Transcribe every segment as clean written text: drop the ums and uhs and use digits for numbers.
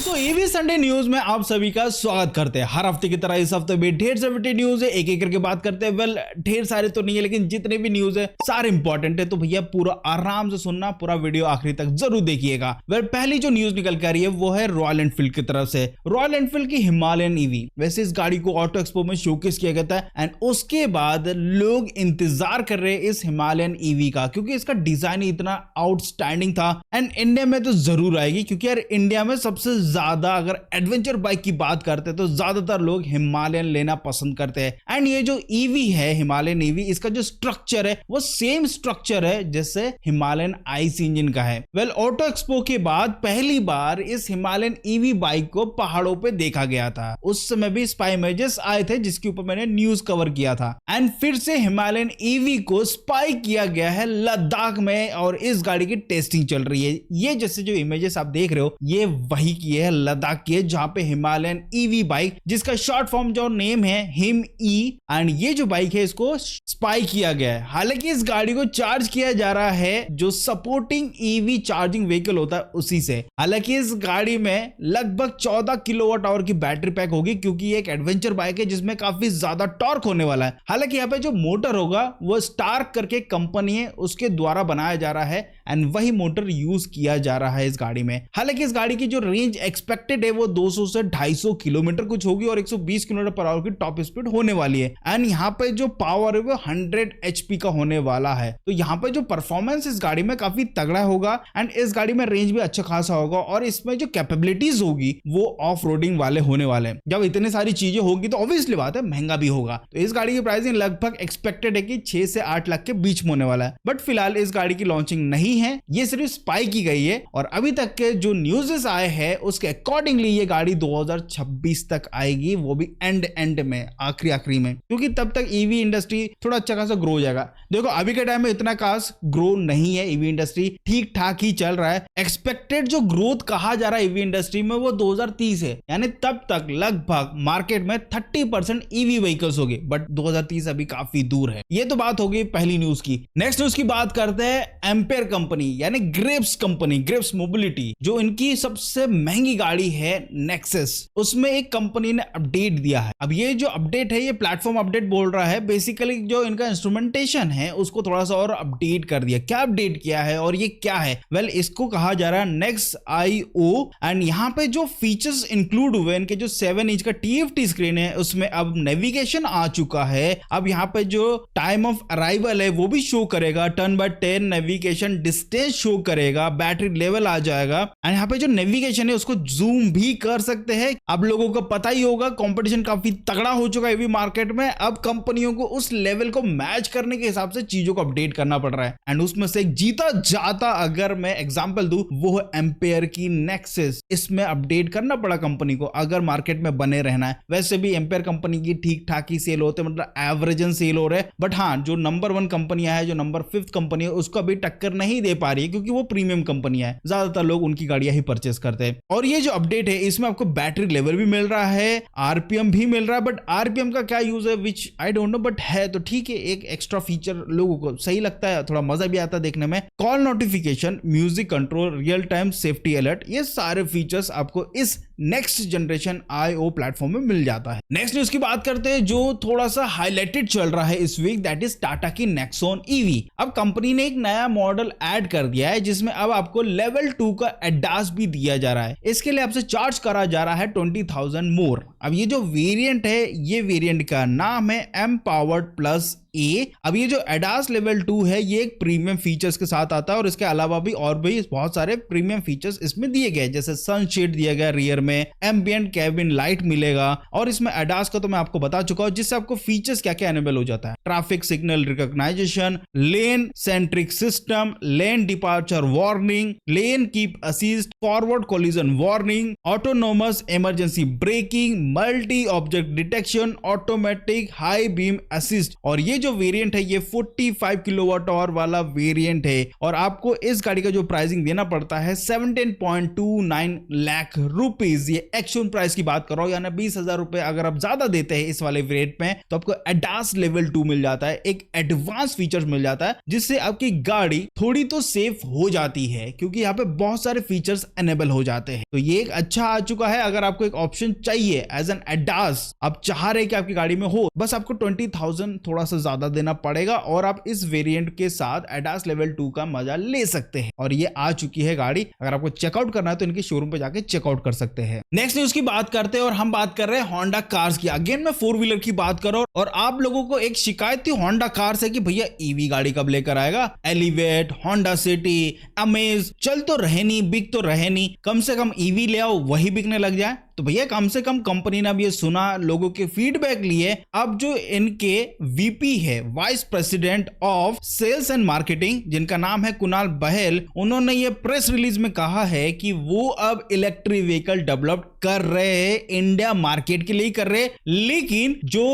दोस्तों EV Sunday news में आप सभी का स्वागत करते हैं। हर हफ्ते की तरह इस हफ्ते भी ढेर सारी न्यूज है, एक एक करके बात करते हैं। वेल ढेर सारे तो नहीं है, लेकिन जितने भी न्यूज है सारे इंपॉर्टेंट है, तो भैया पूरा आराम से सुनना, पूरा वीडियो आखिरी तक जरूर देखिएगा। वेल पहली जो न्यूज निकल के आ रही है वो है रॉयल एनफील्ड की तरफ से। रॉयल एनफील्ड की हिमालयन ईवी, वैसे इस गाड़ी को ऑटो एक्सपो में शोकेस किया गया था एंड उसके बाद लोग इंतजार कर रहे हैं इस हिमालयन ईवी का, क्योंकि इसका डिजाइन इतना आउटस्टैंडिंग था एंड इंडिया में तो जरूर आएगी, क्योंकि यार इंडिया में सबसे ज्यादा अगर एडवेंचर बाइक की बात करते हैं तो ज्यादातर लोग हिमालयन लेना पसंद करते हैं। एंड ये जो ईवी है हिमालयन ईवी, इसका जो स्ट्रक्चर है वो सेम स्ट्रक्चर है जैसे हिमालयन आईसी इंजन का है। वेल ऑटो एक्सपो के बाद पहली बार इस हिमालयन ईवी बाइक को पहाड़ों पे देखा गया था। उस समय भी स्पाई इमेजेस आए थे जिसके ऊपर मैंने न्यूज कवर किया था एंड फिर से हिमालयन ईवी को स्पाई किया गया है लद्दाख में और इस गाड़ी की टेस्टिंग चल रही है। ये जैसे जो इमेजेस आप देख रहे हो ये वही की है, लद्दाख की है, जहां पे हिमालयन ईवी बाइक जिसका शॉर्ट फॉर्म जो नेम है हिम ई एंड ये जो बाइक है इसको स्पाई किया गया है। हालांकि इस गाड़ी को चार्ज किया जा रहा है जो सपोर्टिंग ईवी चार्जिंग व्हीकल होता है उसी से। हालांकि इस गाड़ी में लगभग 14 किलोवाट आवर की बैटरी पैक होगी, क्योंकि ये एक एडवेंचर बाइक है जिसमें काफी ज्यादा टॉर्क होने वाला है। हालांकि यहाँ पे जो मोटर होगा वो स्टार्क करके कंपनी है उसके द्वारा बनाया जा रहा है एंड वही मोटर यूज किया जा रहा है इस गाड़ी में। हालांकि इस गाड़ी की जो रेंज एक्सपेक्टेड है वो 200 से 250 किलोमीटर कुछ होगी और 120 किलोमीटर पर आवर की टॉप स्पीड होने वाली है एंड यहाँ पे जो पावर है वो 100 HP का होने वाला है। तो यहाँ पे जो परफॉर्मेंस इस गाड़ी में काफी तगड़ा होगा एंड इस गाड़ी में रेंज भी अच्छा खासा होगा और इसमें जो कैपेबिलिटीज होगी वो ऑफ रोडिंग वाले होने वाले हैं। जब इतनी सारी चीजें होगी तो ऑब्वियसली बात है महंगा भी होगा। तो इस गाड़ी की प्राइसिंग लगभग एक्सपेक्टेड है कि 6 से 8 लाख के बीच में होने वाला है, बट फिलहाल इस गाड़ी की लॉन्चिंग नहीं है, ये सिर्फ स्पाई की गई है और अभी तक के जो न्यूज़ आए हैं उसके अकॉर्डिंगली ये गाड़ी 2026 तक आएगी, वो भी एंड में आखिरी में, क्योंकि तब तक ईवी इंडस्ट्री थोड़ा अच्छा खासा ग्रो हो जाएगा। देखो अभी के टाइम में इतना खास ग्रो नहीं है, ईवी इंडस्ट्री ठीक ठाक ही चल रहा है। एक्सपेक्टेड जो ग्रोथ कहा जा रहा है ईवी इंडस्ट्री में वो 2030 है, यानी तब तक लगभग मार्केट में 30% ईवी व्हीकल्स होंगे, बट 2030 अभी काफी दूर है। ये तो बात होगी पहली न्यूज की। नेक्स्ट न्यूज की बात करते हैं एम्पेयर कंपनी यानी ग्रेप्स कंपनी, ग्रेप्स मोबिलिटी, जो इनकी सबसे महंगी गाड़ी है नेक्सस, उसमें एक कंपनी ने अपडेट दिया है। अब ये जो अपडेट है ये प्लेटफॉर्म अपडेट बोल रहा है, बेसिकली जो इनका इंस्ट्रूमेंटेशन है उसको थोड़ा सा और अपडेट कर दिया। क्या अपडेट किया है और ये क्या है? वेल इसको कहा जा रहा है नेक्स्ट IO एंड यहाँ पे जो फीचर्स इंक्लूड हुए इनके जो 7 इंच का TFT स्क्रीन है उसमें अब नेविगेशन आ चुका है। अब यहाँ पे जो टाइम ऑफ अराइवल है वो भी शो करेगा, turn by turn navigation distance show करेगा, बैटरी लेवल आ जाएगा एंड यहाँ पे जो नेविगेशन है उसको जूम भी कर सकते हैं। अब लोगों को पता ही होगा कंपटीशन काफी तगड़ा हो चुका है ईवी मार्केट में, अब कंपनियों को उस लेवल को मैच करने के हिसाब से चीजों को अपडेट करना पड़ रहा है एंड उसमें से एक जीता जाता अगर मैं एग्जांपल दूं वो है एम्पेयर की नेक्सस। इसमें अपडेट करना पड़ा कंपनी को अगर मार्केट में बने रहना है। वैसे भी एम्पेयर कंपनी की ठीक ठाक ही सेल होते, मतलब एवरेजन सेल हो रहे हैं, बट हाँ जो नंबर 1 कंपनियां है, जो नंबर 5 कंपनी है उसको अभी टक्कर नहीं दे पा रही है, क्योंकि वो प्रीमियम कंपनियां है, ज्यादातर लोग उनकी गाड़ियां ही परचेस करते हैं। और ये जो अपडेट है इसमें आपको बैटरी लेवल भी मिल रहा है, RPM भी मिल रहा है, बट RPM का क्या यूज है विच आई डोंट नो, बट है तो ठीक है, एक एक्स्ट्रा फीचर लोगों को सही लगता है, थोड़ा मजा भी आता है देखने में। Call notification, music control, real time safety alert, ये सारे फीचर्स आपको इस नेक्स्ट जनरेशन IO प्लेटफॉर्म में मिल जाता है। नेक्स्ट न्यूज की बात करते हैं जो थोड़ा सा हाईलाइटेड चल रहा है इस वीक, दैट इज टाटा की नेक्सॉन EV। अब कंपनी ने एक नया मॉडल ऐड कर दिया है जिसमें अब आपको लेवल 2 का ADAS भी दिया जा रहा है। इसके लिए आपसे चार्ज करा जा रहा है 20,000 मोर। अब ये जो वेरिएंट है ये वेरिएंट का नाम है mPowered+ A। अब ये जो ADAS लेवल 2 है ये एक प्रीमियम फीचर्स के साथ आता है और इसके अलावा भी और भी बहुत सारे प्रीमियम फीचर्स इसमें दिए गए, जैसे सनशेड दिया गया रियर में, एम्बिएंट कैबिन लाइट मिलेगा और इसमें ADAS का तो मैं आपको बता चुका हूं, जिससे आपको फीचर्स क्या क्या एनेबल हो जाता है। Traffic signal recognition, lane centric system, lane departure warning, lane keep assist, forward collision warning, autonomous emergency braking, multi object detection, automatic high beam assist. और ये जो वेरिएंट है ये 45 किलोवाट आवर वाला वेरिएंट है और आपको इस गाड़ी का जो प्राइसिंग देना पड़ता है 17.29 लाख रुपीज। ये एक्चुअल प्राइस की बात कर रहा हूं, यानी 20,000 रुपए अगर आप ज्यादा देते हैं इस वाले वेरिएंट में तो आपको एडास लेवल 2 मिल जाता है, एक एडवांस फीचर्स मिल जाता है जिससे आपकी गाड़ी थोड़ी तो सेफ हो जाती है क्योंकि यहाँ पे बहुत सारे फीचर्स एनेबल हो जाते हैं। तो ये एक अच्छा आ चुका है। अगर आपको एक ऑप्शन चाहिए एज एन एडास, आप चाह रहे कि आपकी गाड़ी में हो, बस आपको 20,000 थोड़ा सा ज्यादा देना पड़ेगा और आप इस वेरिएंट के साथ एडास लेवल 2 का मजा ले सकते हैं। और ये आ चुकी है गाड़ी, अगर आपको चेकआउट करना है तो इनके शोरूम पे जाके चेकआउट कर सकते हैं। नेक्स्ट न्यूज की बात करते हैं और हम बात कर रहे हैं होंडा कार्स की। अगेन मैं 4 व्हीलर की बात कर रहा हूं और आप लोगों को एक शिकायत थी होंडा कार से कि भैया ईवी गाड़ी कब लेकर आएगा। एलिवेट, होंडा सिटी, अमेज चल तो रहे नहीं, बिक तो रहे नहीं, कम से कम ईवी ले आओ वही बिकने लग जाए। तो भैया कम से कम कंपनी ने अब ये सुना, लोगों के फीडबैक लिए, अब जो इनके वीपी है, vice president of sales and marketing, जिनका नाम है कुणाल बहेल, उन्होंने ये प्रेस रिलीज में कहा है कि वो अब इलेक्ट्रिक व्हीकल डेवलप कर रहे हैं, इंडिया मार्केट के लिए कर रहे हैं, लेकिन जो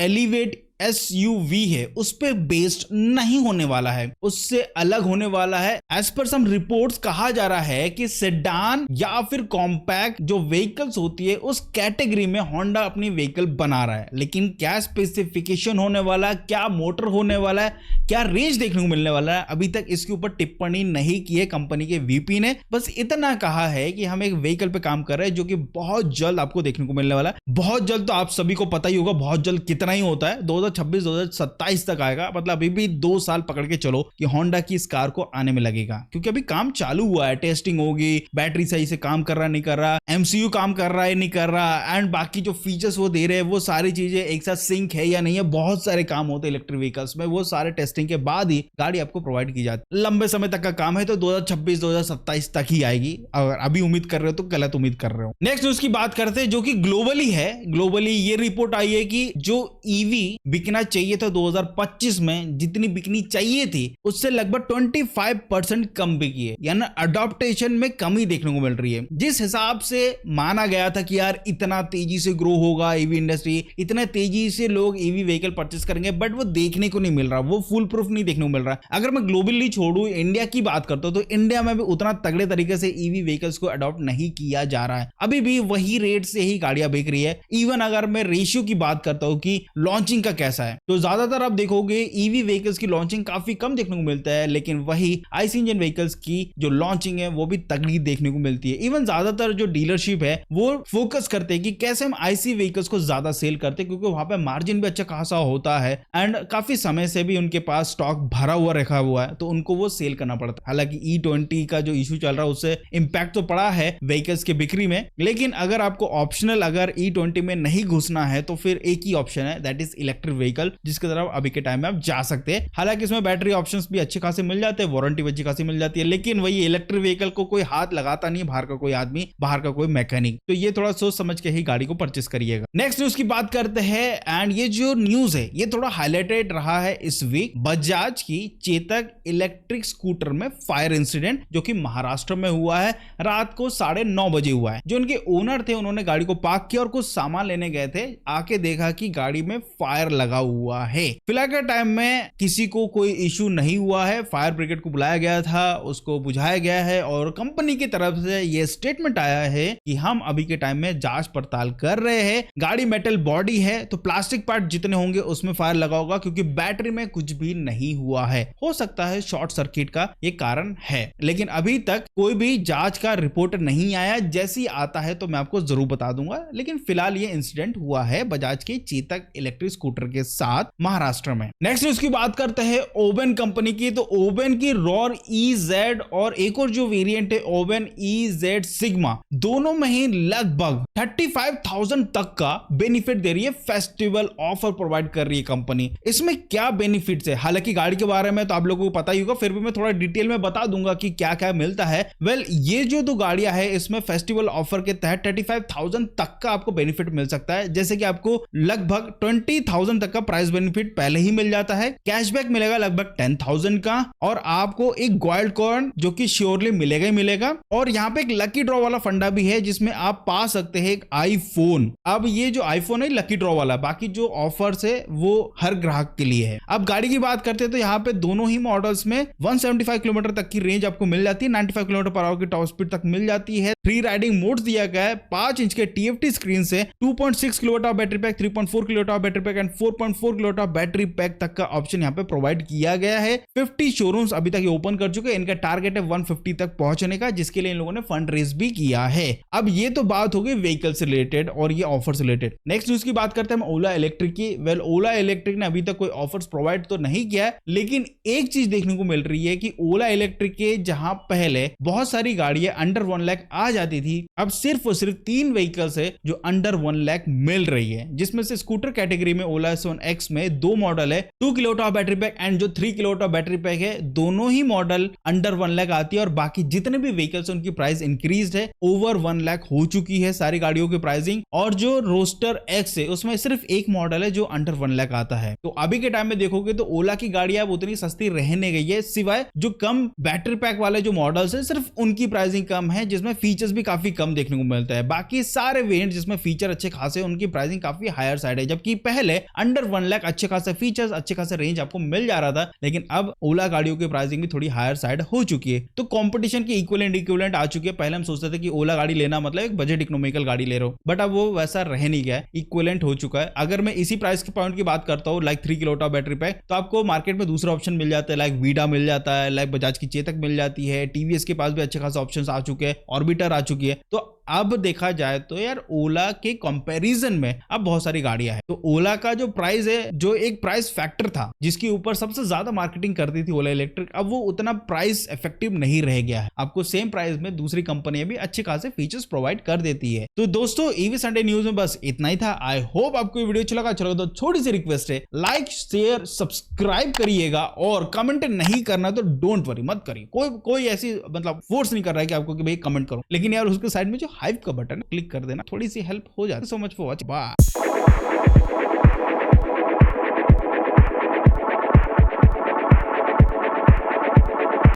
एलिवेट SUV है उस पे बेस्ड नहीं होने वाला है, उससे अलग होने वाला है। एज पर सम रिपोर्ट्स कहा जा रहा है कि सेडान या फिर कॉम्पैक्ट जो व्हीकल्स होती है उस कैटेगरी में होंडा अपनी व्हीकल बना रहा है, लेकिन क्या स्पेसिफिकेशन होने वाला है, क्या मोटर होने वाला है, क्या रेंज देखने को मिलने वाला है, अभी तक इसके ऊपर टिप्पणी नहीं की है कंपनी के वीपी ने। बस इतना कहा है कि हम एक व्हीकल पे काम कर रहे हैं जो कि बहुत जल्द आपको देखने को मिलने वाला है। बहुत जल्द तो आप सभी को पता ही होगा, बहुत जल्द कितना ही होता है, 2026-2027 तक आएगा। मतलब अभी भी 2 साल पकड़ के चलो कि होंडा की इस कार को आने में लगेगा, क्योंकि अभी काम चालू हुआ है, टेस्टिंग होगी, बैटरी सही से काम कर रहा नहीं कर रहा, MCU काम कर रहा है नहीं कर रहा, एंड बाकी जो फीचर्स वो दे रहे हैं वो सारी चीजें एक साथ सिंक है या नहीं है, बहुत सारे काम होते हैं इलेक्ट्रिक व्हीकल्स में, वो सारे टेस्टिंग के बाद ही गाड़ी आपको प्रोवाइड की जाती है। लंबे समय तक का काम है, तो 2026-2027 तक ही आएगी। अगर अभी उम्मीद कर रहे हो तो गलत उम्मीद कर रहे हो। नेक्स्ट न्यूज की बात करते हैं जो कि ग्लोबली है। ग्लोबली ये रिपोर्ट आई है कि जो ईवी बिकना चाहिए था 2025 में, जितनी बिकनी चाहिए थी उससे लगभग 25% कम बिकी है, यानी अडॉप्टेशन में कमी देखने को मिल रही है। जिस हिसाब से माना गया था कि यार इतना तेजी से ग्रो होगा ईवी इंडस्ट्री, इतने तेजी से लोग ईवी व्हीकल परचेस करेंगे, बट वो देखने को नहीं मिल रहा, वो फुल प्रूफ नहीं देखने को मिल रहा। अगर मैं ग्लोबली छोड़ू, इंडिया की बात करता हूं तो इंडिया में भी उतना तगड़े तरीके से ईवी व्हीकल्स को अडॉप्ट नहीं किया जा रहा है, अभी भी वही रेट से ही गाड़ियां बिक रही है। इवन अगर मैं रेशियो की बात करता हूं कि लॉन्चिंग का कैसा है, तो ज्यादातर आप देखोगे ईवी व्हीकल्स की लॉन्चिंग काफी कम देखने को मिलता है, लेकिन वही आईसी इंजन व्हीकल्स की जो लॉन्चिंग है वो भी तगड़ी देखने को मिलती है। इवन ज्यादातर जो डीलरशिप है वो फोकस करते हैं कि कैसे हम आईसी व्हीकल्स को ज्यादा सेल करते हैं, क्योंकि वहां पे मार्जिन भी अच्छा खासा होता है एंड काफी समय से भी उनके पास स्टॉक भरा हुआ रखा हुआ है, तो उनको वो सेल करना पड़ता है। हालांकि E20 का जो इशू चल रहा है उससे इंपैक्ट तो पड़ा है व्हीकल्स की बिक्री में, लेकिन अगर आपको ऑप्शनल अगर E20 में नहीं घुसना है तो फिर एक ही ऑप्शन है, दैट इज इलेक्ट्रिक व्हीकल, जिसके तरफ अभी के टाइम में आप जा सकते हैं। हालांकि इसमें बैटरी ऑप्शंस भी अच्छे खासे मिल जाते हैं, वारंटी भी अच्छी खासी मिल जाती है, लेकिन वही इलेक्ट्रिक व्हीकल को कोई हाथ लगाता नहीं, बाहर का कोई आदमी, बाहर का कोई मैकेनिक, तो ये थोड़ा सोच समझ के ही गाड़ी को परचेस करिएगा। नेक्स्ट न्यूज की बात करते हैं एंड ये जो न्यूज है ये थोड़ा हाईलाइटेड रहा है इस वीक। बजाज की चेतक इलेक्ट्रिक स्कूटर में फायर इंसिडेंट जो कि महाराष्ट्र में हुआ है, रात को 9:30 बजे हुआ है। जो उनके ओनर थे उन्होंने गाड़ी को पार्क किया और कुछ सामान लेने गए थे, आके देखा कि गाड़ी में फायर लगा हुआ है। फिलहाल के टाइम में किसी को कोई इशू नहीं हुआ है, फायर ब्रिगेड को बुलाया गया था, उसको बुझाया गया है और कंपनी की तरफ से यह स्टेटमेंट आया है कि हम अभी के टाइम में जांच पड़ताल कर रहे हैं। गाड़ी मेटल बॉडी है तो प्लास्टिक पार्ट जितने होंगे उसमें फायर लगा होगा, क्योंकि बैटरी में कुछ भी नहीं हुआ है। हो सकता है शॉर्ट सर्किट का ये कारण है, लेकिन अभी तक कोई भी जांच का रिपोर्ट नहीं आया। जैसी आता है तो मैं आपको जरूर बता दूंगा, लेकिन फिलहाल ये इंसिडेंट हुआ है बजाज के चेतक इलेक्ट्रिक स्कूटर के साथ महाराष्ट्र में। नेक्स्ट न्यूज की बात करते हैं ओबेन कंपनी की। तो ओबेन की रॉर EZ और एक और जो वेरिएंट है ओबेन EZ सिग्मा, दोनों में ही लगभग 35,000 तक का बेनिफिट दे रही है, फेस्टिवल ऑफर प्रोवाइड कर रही है कंपनी। इसमें क्या बेनिफिट्स है, हालांकि गाड़ी के बारे में तो आप लोगों को पता ही होगा, फिर भी मैं थोड़ा डिटेल में बता दूंगा कि क्या क्या मिलता है। वेल, ये जो दो गाड़ियां है इसमें फेस्टिवल ऑफर के तहत 35,000 तक का आपको बेनिफिट मिल सकता है, जैसे कि आपको लगभग 20,000 10,000 तक का प्राइस बेनिफिट पहले ही मिल जाता है। कैशबैक मिलेगा लगभग 10,000 का और आपको एक गोल्ड कॉइन जो कि श्योरली मिलेगा ही मिलेगा। और यहाँ पे एक लकी ड्रॉ वाला फंडा भी है जिसमें आप पा सकते हैं एक आईफोन। अब ये जो आईफोन है लकी ड्रॉ वाला, बाकी जो ऑफर्स है वो हर ग्राहक के लिए है। अब गाड़ी की बात करते हैं तो यहाँ पे दोनों ही मॉडल्स में 175 किलोमीटर तक की रेंज आपको मिल जाती है, 95 किलोमीटर पर आवर की टॉप स्पीड तक मिल जाती है। 3 राइडिंग मोड्स दिया गया है, 5 इंच के TFT स्क्रीन से 2.6 kilowatt of battery pack, 3.4 kilowatt of battery pack and 4.4 kilowatt of battery pack तक का ऑप्शन यहाँ पे प्रोवाइड किया गया है। 50 शोरूम्स अभी तक ओपन कर चुके हैं, इनका टारगेट है 150 तक पहुंचने का, जिसके लिए इन लोगों ने फंड रेज भी किया है। अब ये तो बात हो गई व्हीकल से रिलेटेड और ये ऑफर से रिलेटेड। नेक्स्ट न्यूज की बात करते हैं हम ओला इलेक्ट्रिक की। वेल, ओला इलेक्ट्रिक ने अभी तक कोई ऑफर्स प्रोवाइड तो नहीं किया है, लेकिन एक चीज देखने को मिल रही है कि ओला इलेक्ट्रिक के जहां पहले बहुत सारी गाड़ियां अंडर 1 लाख आ जाती थी, अब सिर्फ और सिर्फ 3 व्हीकल्स है जो अंडर 1 लाख मिल रही है, जिसमें से स्कूटर कैटेगरी में ओला S1X में 2 मॉडल है, 2 kilowatt of battery pack and जो 3 किलोवाट ऑफ बैटरी पैक है, दोनों ही मॉडल अंडर 1 लाख आती है। और बाकी जितने भी व्हीकल्स उनकी प्राइस इंक्रीज है, ओवर 1 लाख हो चुकी है सारी गाड़ियों की प्राइसिंग। और जो रोस्टर X है उसमें सिर्फ एक मॉडल है जो अंडर 1 लाख आता है। तो अभी के टाइम में देखोगे तो ओला की गाड़ियां अब उतनी सस्ती रहने गई है, सिवाय जो कम बैटरी पैक वाले जो मॉडल्स है सिर्फ उनकी प्राइसिंग कम है, जिसमें फीचर्स भी काफी कम देखने को मिलता है। बाकी सारे वेरिएंट जिसमें फीचर अच्छे खासे उनकी प्राइसिंग काफी हायर साइड है, जबकि पहले अंडर 1 लाख अच्छे खासे फीचर्स, अच्छे खासे रेंज आपको मिल जा रहा था, लेकिन अब ओला गाड़ियों की प्राइसिंग भी थोड़ी हायर साइड हो चुकी है। तो कंपटीशन की इक्विवेलेंट आ चुकी है। पहले हम सोचते थे कि ओला गाड़ी लेना मतलब एक बजट इकोनॉमिकल गाड़ी ले रहा हूं, बट अब वो वैसा रह नहीं गया, इक्विवेलेंट हो चुका है। अगर मैं इसी प्राइस के पॉइंट की बात करता हूं, like 3 kilowatt of battery pack, तो आपको मार्केट में दूसरा ऑप्शन मिल जाता है, लाइक वीडा मिल जाता है, लाइक बजाज की चेतक मिल जाती है, टीवीएस के पास भी अच्छे खासे ऑप्शंस आ चुके हैं, ऑर्बिटर आ चुकी है। तो अब देखा जाए तो यार ओला के कंपैरिजन में अब बहुत सारी गाड़ियां हैं। तो ओला का जो प्राइस है, जो एक प्राइस फैक्टर था जिसके ऊपर सबसे ज्यादा मार्केटिंग करती थी ओला इलेक्ट्रिक, अब वो उतना प्राइस इफेक्टिव नहीं रह गया है। आपको सेम प्राइस में दूसरी कंपनियां भी अच्छे खासे फीचर्स प्रोवाइड कर देती है। तो दोस्तों ईवी संडे न्यूज में बस इतना ही था। आई होप आपको वीडियो अच्छा लगा तो छोटी सी रिक्वेस्ट है, लाइक शेयर सब्सक्राइब करिएगा, और कमेंट नहीं करना तो डोंट वरी, मत करिए। कोई ऐसी मतलब फोर्स नहीं कर रहा है कि आपको कि भाई कमेंट करो, लेकिन यार उसके साइड में जो हाइप का बटन क्लिक कर देना, थोड़ी सी हेल्प हो जाती है। So much for watching, bye.